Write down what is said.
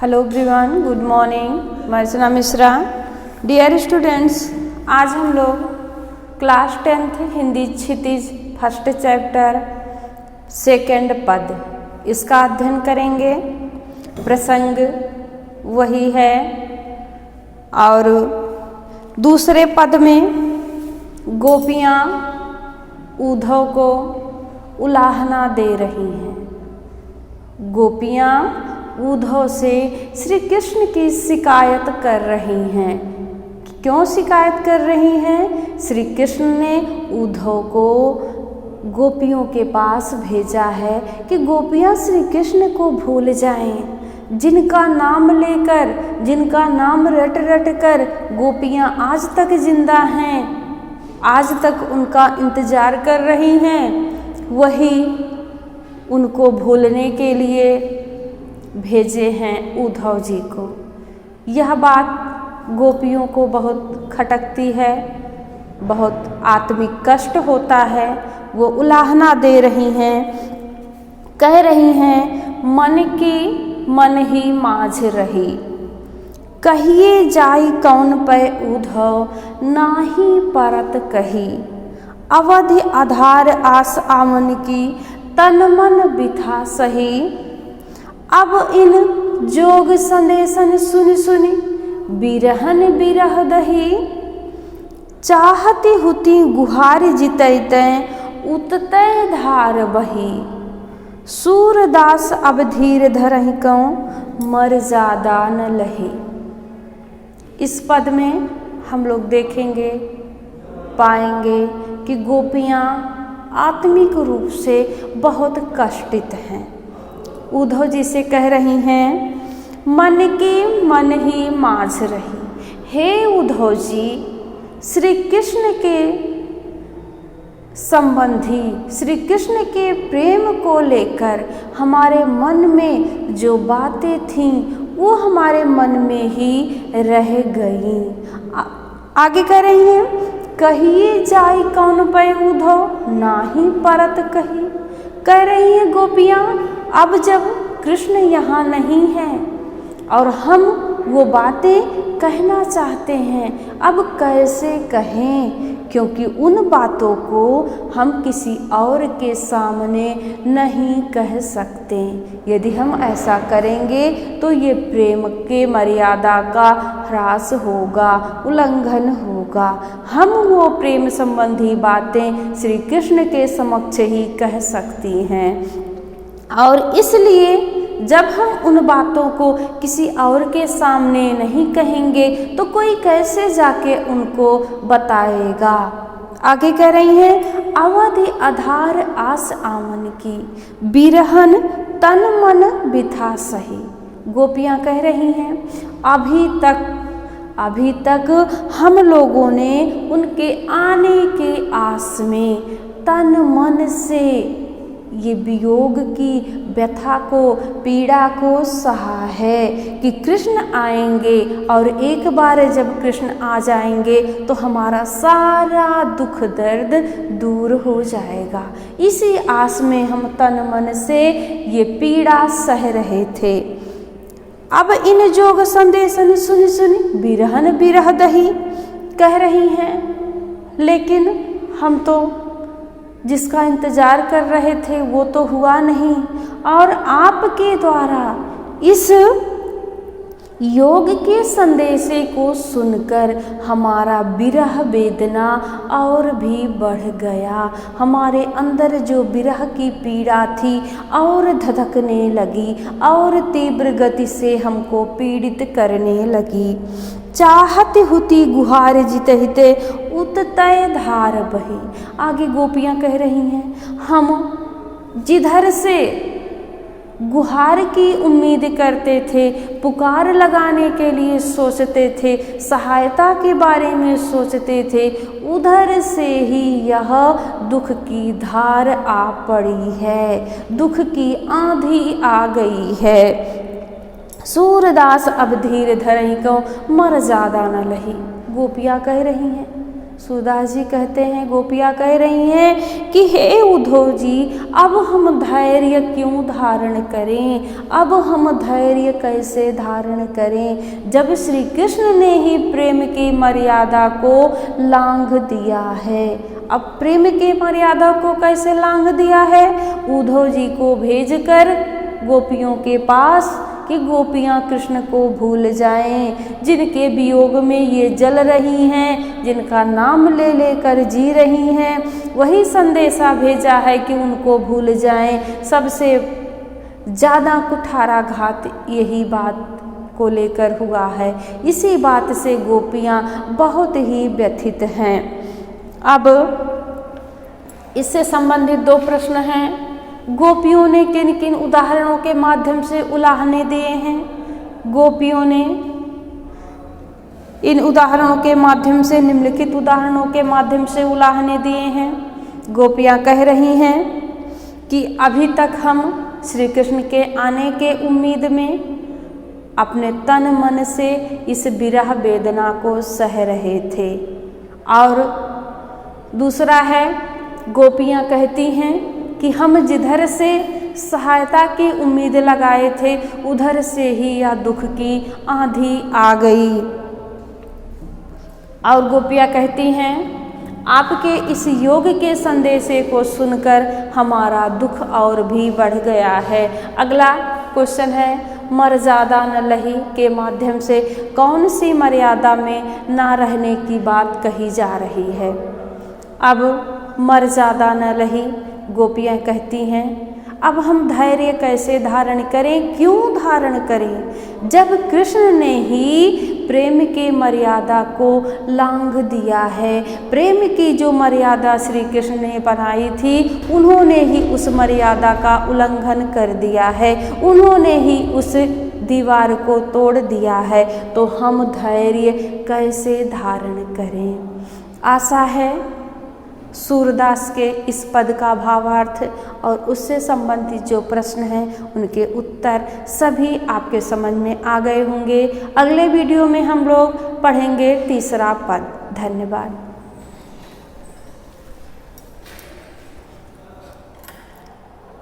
Hello everyone, good morning. मैं Archana Mishra. Dear students, आज हम लोग क्लास 10th हिंदी क्षितिज फर्स्ट चैप्टर सेकंड पद इसका अध्ययन करेंगे। प्रसंग वही है और दूसरे पद में गोपियाँ उद्धव को उलाहना दे रही हैं। गोपियाँ उद्धव से श्री कृष्ण की शिकायत कर रही हैं। क्यों शिकायत कर रही हैं? श्री कृष्ण ने उद्धव को गोपियों के पास भेजा है कि गोपियाँ श्री कृष्ण को भूल जाएं। जिनका नाम लेकर, जिनका नाम रट रट कर गोपियाँ आज तक जिंदा हैं, आज तक उनका इंतजार कर रही हैं, वही उनको भूलने के लिए भेजे हैं उद्धव जी को। यह बात गोपियों को बहुत खटकती है, बहुत आत्मिक कष्ट होता है। वो उलाहना दे रही हैं, कह रही हैं, मन की मन ही माझ रही, कहिए जाई कौन पै उद्धव, नाही परत कही, अवधि आधार आस आमन की, तन मन बिथा सही। अब इन जोग संदेशन सुनि सुनि, बिरहन बिरह दही, चाहती हुती गुहार जितैते, उततै धार बही, सूरदास अब धीर धरहि कौं, मर जादा न लही। इस पद में हम लोग देखेंगे, पाएंगे कि गोपियाँ आत्मिक रूप से बहुत कष्टित हैं। उद्धव जी से कह रही हैं, मन की मन ही माझ रही। हे उद्धव जी, श्री कृष्ण के संबंधी, श्री कृष्ण के प्रेम को लेकर हमारे मन में जो बातें थीं वो हमारे मन में ही रह गईं। आगे कह रही हैं, कहिए जाई कौन पै उद्धव, नाही परत कही। कह रही हैं गोपियाँ, अब जब कृष्ण यहाँ नहीं है और हम वो बातें कहना चाहते हैं, अब कैसे कहें? क्योंकि उन बातों को हम किसी और के सामने नहीं कह सकते। यदि हम ऐसा करेंगे तो ये प्रेम के मर्यादा का ह्रास होगा, उल्लंघन होगा। हम वो प्रेम संबंधी बातें श्री कृष्ण के समक्ष ही कह सकती हैं, और इसलिए जब हम उन बातों को किसी और के सामने नहीं कहेंगे तो कोई कैसे जाके उनको बताएगा। आगे कह रही हैं, अवधि आधार आस आमन की, बिरहन तन मन बिथा सही। गोपियाँ कह रही हैं, अभी तक हम लोगों ने उनके आने के आस में तन मन से ये वियोग की व्यथा को, पीड़ा को सहा है कि कृष्ण आएंगे और एक बार जब कृष्ण आ जाएंगे तो हमारा सारा दुख दर्द दूर हो जाएगा। इसी आस में हम तन मन से ये पीड़ा सह रहे थे। अब इन जोग संदेशन सुनि सुनि, बिरहन बिरह दही। कह रही हैं, लेकिन हम तो जिसका इंतजार कर रहे थे वो तो हुआ नहीं, और आपके द्वारा इस योग के संदेशे को सुनकर हमारा विरह वेदना और भी बढ़ गया। हमारे अंदर जो विरह की पीड़ा थी और धधकने लगी और तीव्र गति से हमको पीड़ित करने लगी। चाहत हुती गुहार जितहिते, उततै धार बही। आगे गोपियाँ कह रही हैं, हम जिधर से गुहार की उम्मीद करते थे, पुकार लगाने के लिए सोचते थे, सहायता के बारे में सोचते थे, उधर से ही यह दुख की धार आ पड़ी है, दुख की आंधी आ गई है। सूरदास अब धीर धरहि को, मर जादा न लही। गोपियाँ कह रही हैं, सूरदास जी कहते हैं, गोपियाँ कह रही हैं कि हे उद्धव जी, अब हम धैर्य क्यों धारण करें, अब हम धैर्य कैसे धारण करें, जब श्री कृष्ण ने ही प्रेम की मर्यादा को लांघ दिया है। अब प्रेम की मर्यादा को कैसे लांघ दिया है? उद्धव जी को भेजकर गोपियों के पास कि गोपियाँ कृष्ण को भूल जाएं, जिनके वियोग में ये जल रही हैं, जिनका नाम ले लेकर जी रही हैं, वही संदेशा भेजा है कि उनको भूल जाएं। सबसे ज़्यादा कुठाराघात यही बात को लेकर हुआ है। इसी बात से गोपियाँ बहुत ही व्यथित हैं। अब इससे संबंधित दो प्रश्न हैं। गोपियों ने किन किन उदाहरणों के माध्यम से उलाहने दिए हैं? गोपियों ने इन उदाहरणों के माध्यम से, निम्नलिखित उदाहरणों के माध्यम से उलाहने दिए हैं। गोपियाँ कह रही हैं कि अभी तक हम श्री कृष्ण के आने के उम्मीद में अपने तन मन से इस विरह वेदना को सह रहे थे। और दूसरा है, गोपियाँ कहती हैं कि हम जिधर से सहायता की उम्मीद लगाए थे, उधर से ही यह दुख की आंधी आ गई। और गोपियाँ कहती हैं, आपके इस योग के संदेशे को सुनकर हमारा दुख और भी बढ़ गया है। अगला क्वेश्चन है, मर्यादा न लही के माध्यम से कौन सी मर्यादा में ना रहने की बात कही जा रही है? अब मर्यादा न लही, गोपियाँ कहती हैं, अब हम धैर्य कैसे धारण करें, क्यों धारण करें, जब कृष्ण ने ही प्रेम की मर्यादा को लांघ दिया है। प्रेम की जो मर्यादा श्री कृष्ण ने बनाई थी, उन्होंने ही उस मर्यादा का उल्लंघन कर दिया है, उन्होंने ही उस दीवार को तोड़ दिया है, तो हम धैर्य कैसे धारण करें। आशा है सूरदास के इस पद का भावार्थ और उससे संबंधित जो प्रश्न हैं उनके उत्तर सभी आपके समझ में आ गए होंगे। अगले वीडियो में हम लोग पढ़ेंगे तीसरा पद। धन्यवाद।